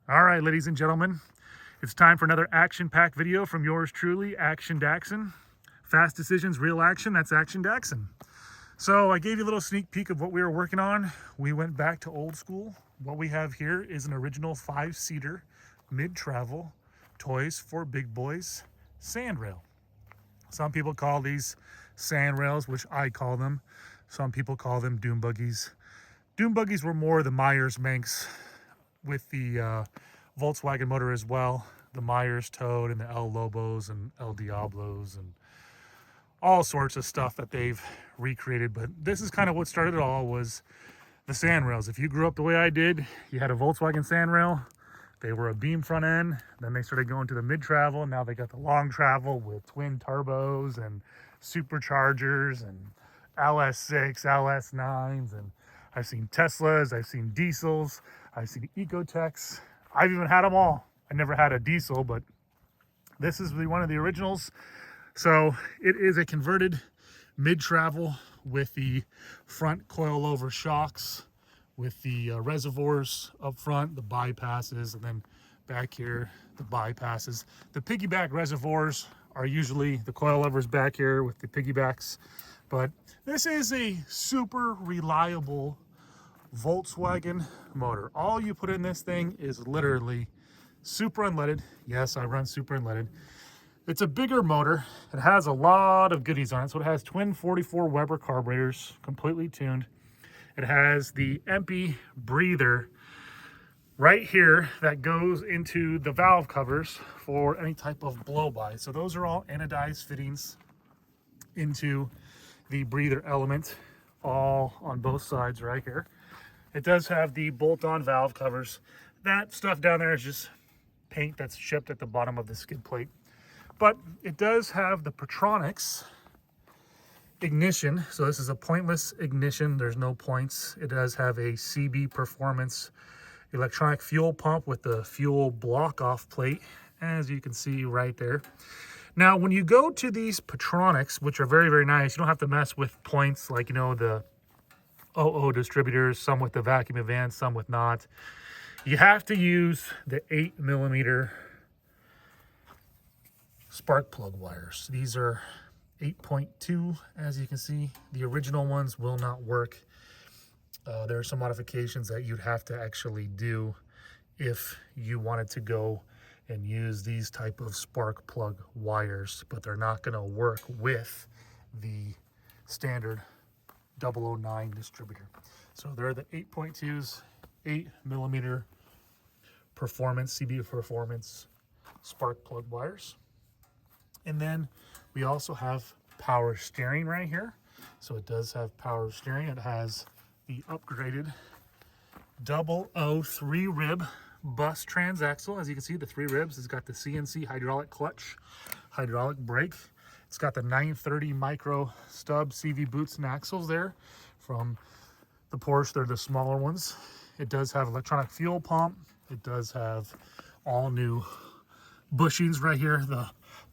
All right, ladies and gentlemen, it's time for another action-packed video from yours truly, Action Daxon. Fast decisions, real action, that's Action Daxon. So I gave you a little sneak peek of what we were working on. We went back to old school. What we have here is an original 5-seater, mid-travel, Toys for Big Boys sand rail. Some people call these sand rails, which I call them. Some people call them dune buggies. Dune buggies were more the Myers Manx with the Volkswagen motor as well. The Myers Toad and the El Lobos and El Diablos and all sorts of stuff that they've recreated. But this is kind of what started it all, was the sand rails. If you grew up the way I did, you had a Volkswagen sand rail. They were a beam front end. Then they started going to the mid travel. Now they got the long travel with twin turbos and superchargers and LS6, LS9s. And I've seen Teslas, I've seen diesels, I've seen Ecotechs. I've even had them all. I never had a diesel, but this is one of the originals. So it is a converted mid-travel with the front coil-over shocks, with the reservoirs up front, the bypasses, and then back here, the bypasses. The piggyback reservoirs are usually the coilovers back here with the piggybacks, but this is a super reliable Volkswagen motor. All you put in this thing is literally super unleaded. Yes, I run super unleaded. It's a bigger motor. It has a lot of goodies on it. So it has twin 44 Weber carburetors, completely tuned. It has the EMPI breather right here that goes into the valve covers for any type of blow-by. So those are all anodized fittings into the breather element, all on both sides right here. It does have the bolt-on valve covers. That stuff down there is just paint that's shipped at the bottom of the skid plate. But it does have the Petronics ignition. So this is a pointless ignition. There's no points. It does have a CB Performance electronic fuel pump with the fuel block-off plate, as you can see right there. Now, when you go to these Petronics, which are very, very nice, you don't have to mess with points like, you know, the OO distributors, some with the vacuum advance, some with not. You have to use the 8mm spark plug wires. These are 8.2, as you can see. The original ones will not work. There are some modifications that you'd have to actually do if you wanted to go and use these type of spark plug wires, but they're not going to work with the standard 009 distributor. So they're the 8.2s, 8mm performance, CB Performance spark plug wires. And then we also have power steering right here. So it does have power steering. It has the upgraded 003 rib bus transaxle. As you can see, the 3 ribs. It's got the CNC hydraulic clutch, hydraulic brake. It's got the 930 micro stub CV boots and axles there from the Porsche. They're the smaller ones. It does have electronic fuel pump. It does have all new bushings right here, the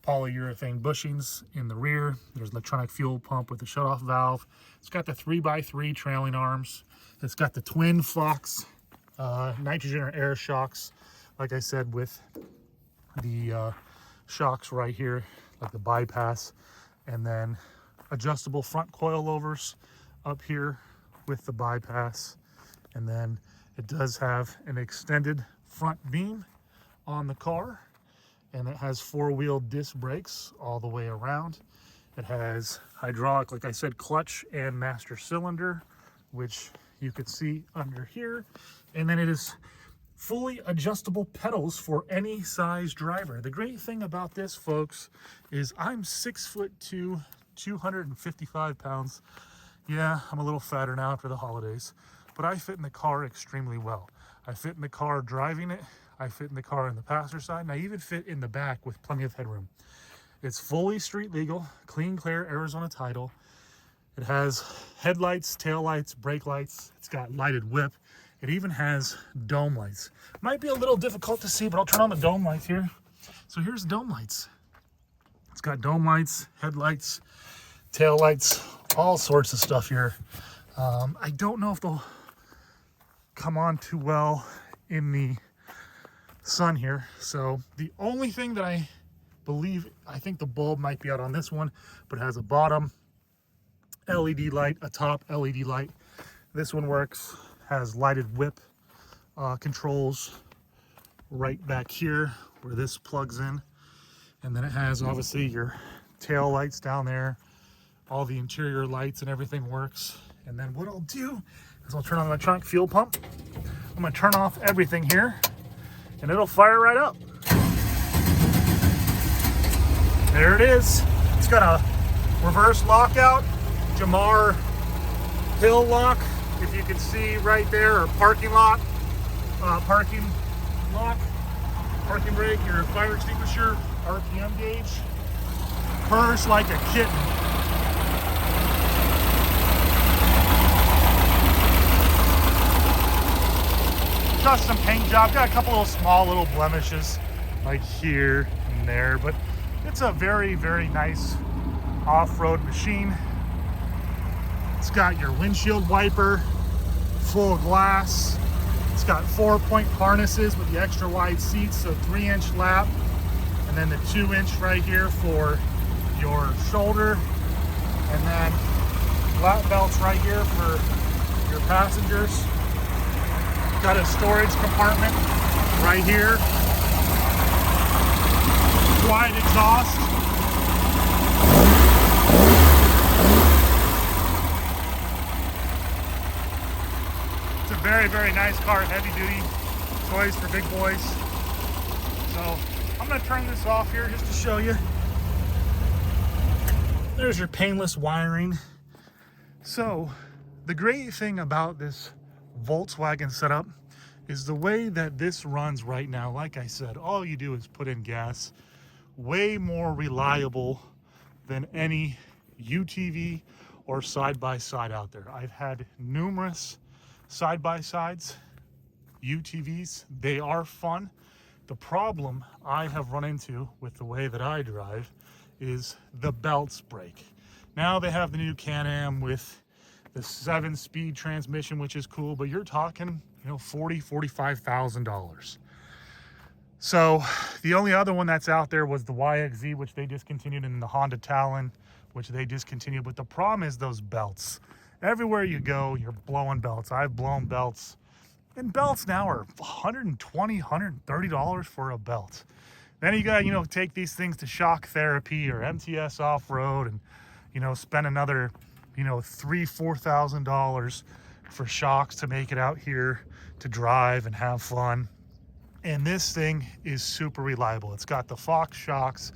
polyurethane bushings in the rear. There's electronic fuel pump with the shutoff valve. It's got the 3x3 trailing arms. It's got the twin Fox nitrogen or air shocks, like I said, with the shocks right here, like the bypass, and then adjustable front coilovers up here with the bypass. And then it does have an extended front beam on the car, and it has 4-wheel disc brakes all the way around. It has hydraulic, like I said, clutch and master cylinder, which you could see under here. And then it is fully adjustable pedals for any size driver. The great thing about this, folks, is I'm 6'2", 255 pounds. Yeah, I'm a little fatter now after the holidays, but I fit in the car extremely well. I fit in the car driving it. I fit in the car in the passenger side, and I even fit in the back with plenty of headroom. It's fully street legal, clean, clear Arizona title. It has headlights, taillights, brake lights. It's got lighted whip. It even has dome lights. Might be a little difficult to see, but I'll turn on the dome lights here. So here's the dome lights. It's got dome lights, headlights, tail lights, all sorts of stuff here. I don't know if they'll come on too well in the sun here. So the only thing that I think the bulb might be out on this one, but it has a bottom LED light, a top LED light. This one works, has lighted whip controls right back here where this plugs in. And then it has obviously your tail lights down there. All the interior lights and everything works. And then what I'll do is I'll turn on the electronic fuel pump. I'm gonna turn off everything here and it'll fire right up. There it is. It's got a reverse lockout, Jamar hill lock, if you can see right there, or parking lock, parking brake, your fire extinguisher, RPM gauge, purrs like a kitten. Got some paint job, got a couple little small little blemishes like here and there, but it's a very, very nice off-road machine. It's got your windshield wiper, full glass. It's got 4-point harnesses with the extra wide seats, so 3-inch lap, and then the 2-inch right here for your shoulder, and then lap belts right here for your passengers. Got a storage compartment right here. Quiet exhaust. It's a very, very nice car, heavy duty, toys for big boys. So I'm gonna turn this off here just to show you. There's your painless wiring. So the great thing about this Volkswagen setup is the way that this runs right now. Like I said, all you do is put in gas. Way more reliable than any UTV or side-by-side out there. I've had numerous side-by-sides, UTVs. They are fun. The problem I have run into with the way that I drive is the belts break. Now they have the new Can-Am with the 7-speed transmission, which is cool, but you're talking, $45,000. So the only other one that's out there was the YXZ, which they discontinued, and the Honda Talon, which they discontinued. But the problem is those belts. Everywhere you go, you're blowing belts. I've blown belts. And belts now are $120, $130 for a belt. Then you got, take these things to shock therapy or MTS off-road and, spend another, $3,000-$4,000 for shocks to make it out here to drive and have fun. And this thing is super reliable. It's got the Fox shocks.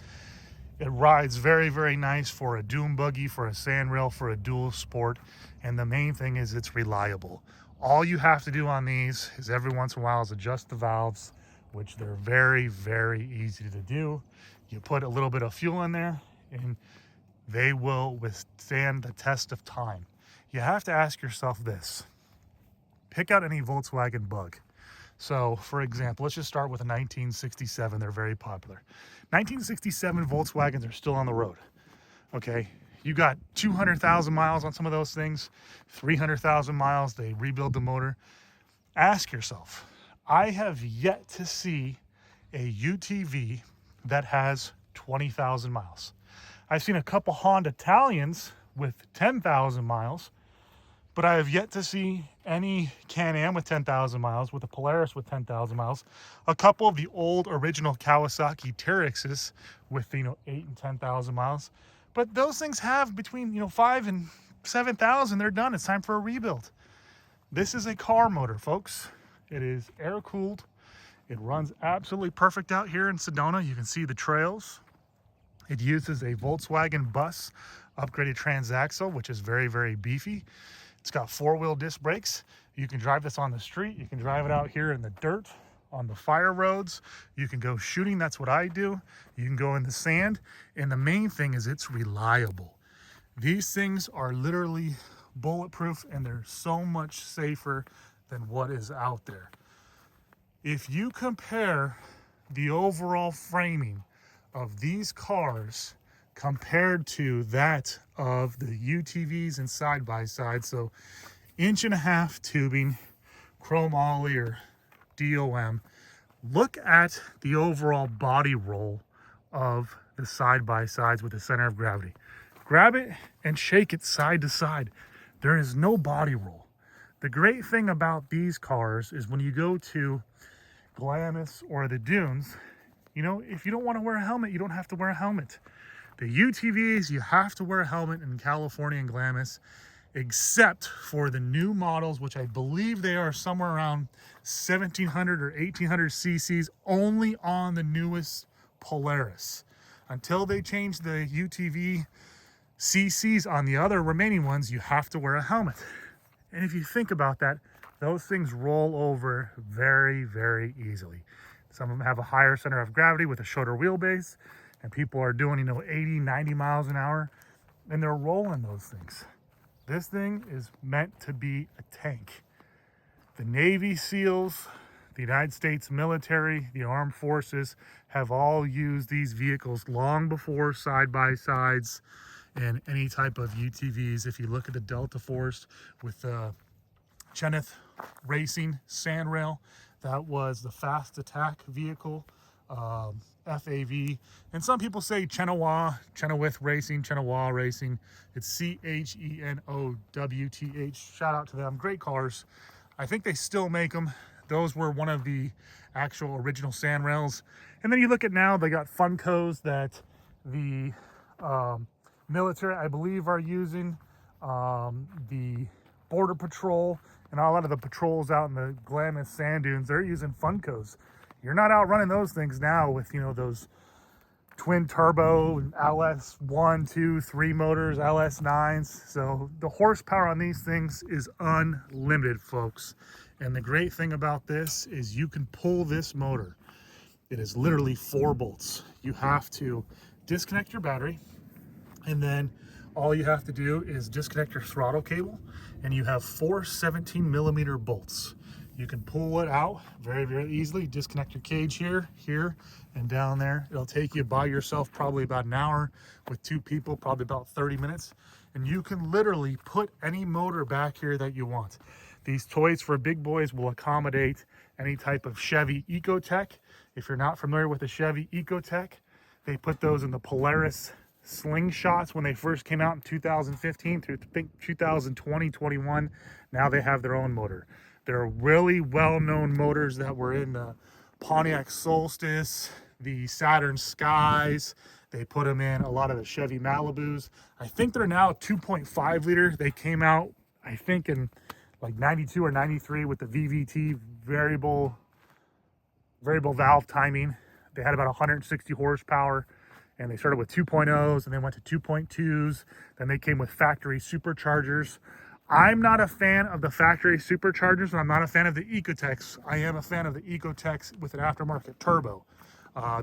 It rides very, very nice for a dune buggy, for a sand rail, for a dual sport. And the main thing is it's reliable. All you have to do on these is every once in a while is adjust the valves, which they're very, very easy to do. You put a little bit of fuel in there and they will withstand the test of time. You have to ask yourself this. Pick out any Volkswagen Bug. So, for example, let's just start with a 1967. They're very popular. 1967 Volkswagens are still on the road. Okay, you got 200,000 miles on some of those things, 300,000 miles. They rebuild the motor. Ask yourself, I have yet to see a UTV that has 20,000 miles. I've seen a couple Honda Italians with 10,000 miles, but I have yet to see any Can-Am with 10,000 miles, with a Polaris with 10,000 miles, a couple of the old original Kawasaki Terexes with 8 and 10,000 miles. But those things have between 5 and 7,000. They're done. It's time for a rebuild. This is a car motor, folks. It is air cooled. It runs absolutely perfect out here in Sedona. You can see the trails. It uses a Volkswagen bus upgraded transaxle, which is very, very beefy. It's got 4-wheel disc brakes. You can drive this on the street. You can drive it out here in the dirt, on the fire roads. You can go shooting. That's what I do. You can go in the sand. And the main thing is it's reliable. These things are literally bulletproof, and they're so much safer than what is out there. If you compare the overall framing of these cars compared to that of the UTVs and side-by-side, so 1.5-inch tubing, chrome ollie or DOM, look at the overall body roll of the side-by-sides with the center of gravity. Grab it and shake it side to side. There is no body roll. The great thing about these cars is when you go to Glamis or the dunes, you know, if you don't want to wear a helmet, you don't have to wear a helmet. The UTVs, you have to wear a helmet in California and Glamis, except for the new models, which I believe they are somewhere around 1700 or 1800 cc's, only on the newest Polaris. Until they change the UTV cc's on the other remaining ones, you have to wear a helmet. And if you think about that, those things roll over very, very easily. Some of them have a higher center of gravity with a shorter wheelbase, and people are doing, you know, 80, 90 miles an hour, and they're rolling those things. This thing is meant to be a tank. The Navy SEALs, the United States military, the armed forces have all used these vehicles long before side-by-sides and any type of UTVs. If you look at the Delta Force with Cheneth Racing Sandrail, that was the fast attack vehicle, FAV. And some people say Chenoweth Racing. It's CHENOWTH. Shout out to them. Great cars. I think they still make them. Those were one of the actual original Sandrails. And then you look at now, they got Funkos that the military, I believe, are using. The Border Patrol and a lot of the patrols out in the Glamis sand dunes, they're using Funkos. You're not out running those things now with, you know, those twin turbo LS 1, 2, 3 motors, LS 9s. So the horsepower on these things is unlimited, folks. And the great thing about this is you can pull this motor. It is literally 4 bolts. You have to disconnect your battery, and then all you have to do is disconnect your throttle cable, and you have 4 17mm bolts. You can pull it out very, very easily. Disconnect your cage here, and down there. It'll take you by yourself probably about an hour. With 2 people, probably about 30 minutes. And you can literally put any motor back here that you want. These toys for big boys will accommodate any type of Chevy Ecotec. If you're not familiar with the Chevy Ecotec, they put those in the Polaris slingshots when they first came out in 2015 through, I think, 2020, 21. Now they have their own motor. They're really well-known motors that were in the Pontiac Solstice, the Saturn Skies. They put them in a lot of the Chevy Malibus. I think they're now 2.5 liter. They came out, I think, in like 92 or 93 with the VVT, variable valve timing. They had about 160 horsepower, and they started with 2.0s and then went to 2.2s. Then they came with factory superchargers. I'm not a fan of the factory superchargers, and I'm not a fan of the Ecotecs. I am a fan of the Ecotecs with an aftermarket turbo.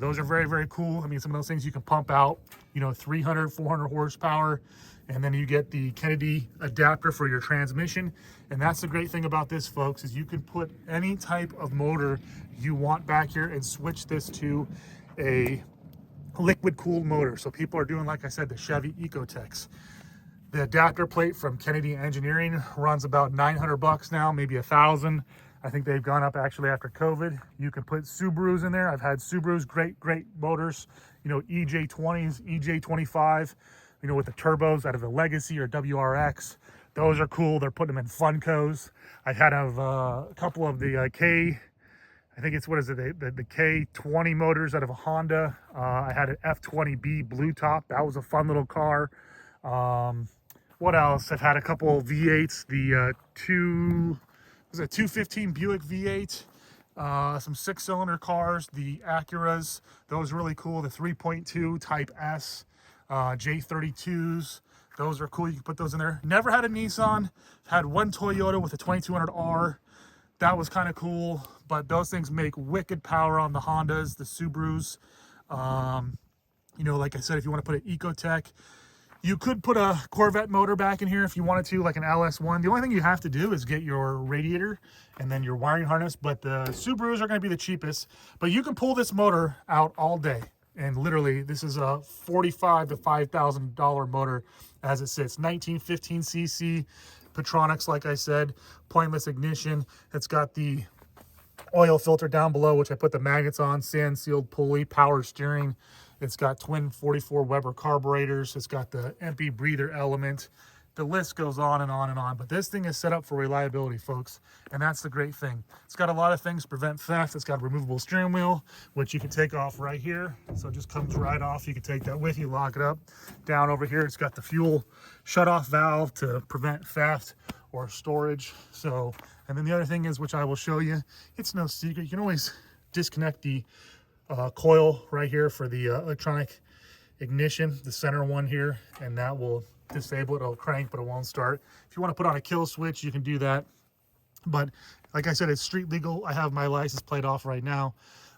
Those are very, very cool. I mean, some of those things you can pump out, you know, 300, 400 horsepower, and then you get the Kennedy adapter for your transmission. And that's the great thing about this, folks, is you can put any type of motor you want back here and switch this to a liquid cooled motor. So people are doing, like I said, the Chevy Ecotecs. The adapter plate from Kennedy Engineering runs about 900 bucks now, maybe 1,000. I think they've gone up actually after COVID. You can put Subarus in there. I've had Subarus, great motors, you know, EJ20s, EJ25, you know, with the turbos out of the Legacy or WRX. Those are cool. They're putting them in Funkos. I've had a couple of the I think it's, what is it, the K20 motors out of a Honda. I had an F20B Blue Top. That was a fun little car. What else? I've had a couple of V8s, the 215 Buick V8, some 6-cylinder cars, the Acuras, those are really cool, the 3.2 Type S, J32s, those are cool, you can put those in there. Never had a Nissan, had one Toyota with a 2200R, that was kind of cool, but those things make wicked power on the Hondas, the Subarus. You know, like I said, if you want to put an Ecotec, you could put a Corvette motor back in here if you wanted to, like an LS1. The only thing you have to do is get your radiator and then your wiring harness, but the Subarus are going to be the cheapest. But you can pull this motor out all day. And literally, this is a $45,000 to $5,000 motor as it sits. 1915cc Petronics, like I said, pointless ignition. It's got the oil filter down below, which I put the magnets on, sand sealed pulley, power steering. It's got twin 44 Weber carburetors. It's got the empty breather element. The list goes on and on and on, but this thing is set up for reliability, folks, and that's the great thing. It's got a lot of things to prevent theft. It's got a removable steering wheel, which you can take off right here. So it just comes right off. You can take that with you, lock it up. Down over here, it's got the fuel shut-off valve to prevent theft or storage. So, and then the other thing is, which I will show you, it's no secret. You can always disconnect the coil right here for the electronic ignition, the center one here, and that will disable it. It'll crank, but it won't start. If you want to put on a kill switch, you can do that. But like I said, it's street legal. I have my license plate off right now.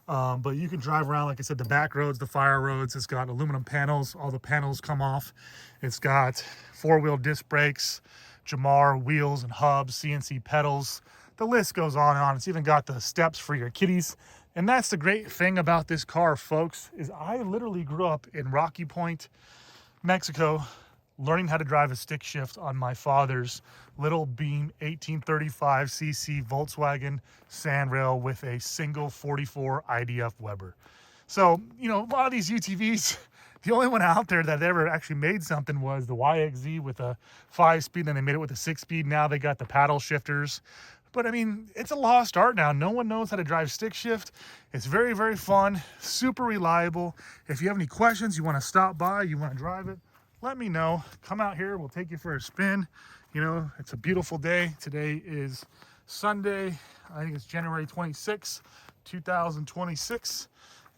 But you can drive around, like I said, the back roads, the fire roads. It's got aluminum panels. All the panels come off. It's got four-wheel disc brakes, Jamar wheels and hubs, CNC pedals. The list goes on and on. It's even got the steps for your kiddies. And that's the great thing about this car, folks, is I literally grew up in Rocky Point, Mexico, learning how to drive a stick shift on my father's little beam 1835cc Volkswagen Sandrail with a single 44 IDF Weber. So, you know, a lot of these UTVs, the only one out there that ever actually made something was the YXZ with a 5-speed, then they made it with a 6-speed. Now they got the paddle shifters. But I mean, it's a lost art now. No one knows how to drive stick shift. It's very, very fun, super reliable. If you have any questions, you want to stop by, you want to drive it, let me know. Come out here, we'll take you for a spin. You know, it's a beautiful day. Today is Sunday. I think it's January 26th, 2026.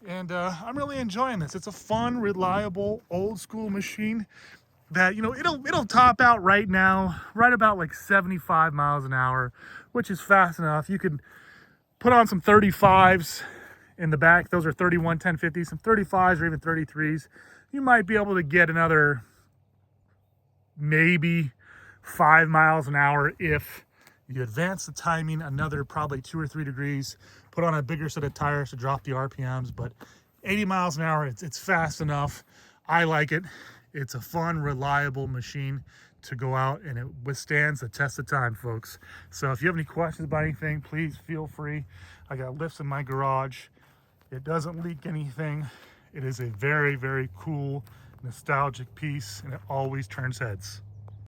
And I'm really enjoying this. It's a fun, reliable, old school machine that, you know, it'll top out right now, right about like 75 miles an hour, which is fast enough. You can put on some 35s in the back. Those are 31 1050s, some 35s or even 33s. You might be able to get another maybe 5 miles an hour if you advance the timing another probably 2 or 3 degrees, put on a bigger set of tires to drop the RPMs. But 80 miles an hour, it's fast enough. I like it. It's a fun, reliable machine to go out, and it withstands the test of time, folks. So if you have any questions about anything, please feel free. I got lifts in my garage. It doesn't leak anything. It is a very, very cool, nostalgic piece, and it always turns heads.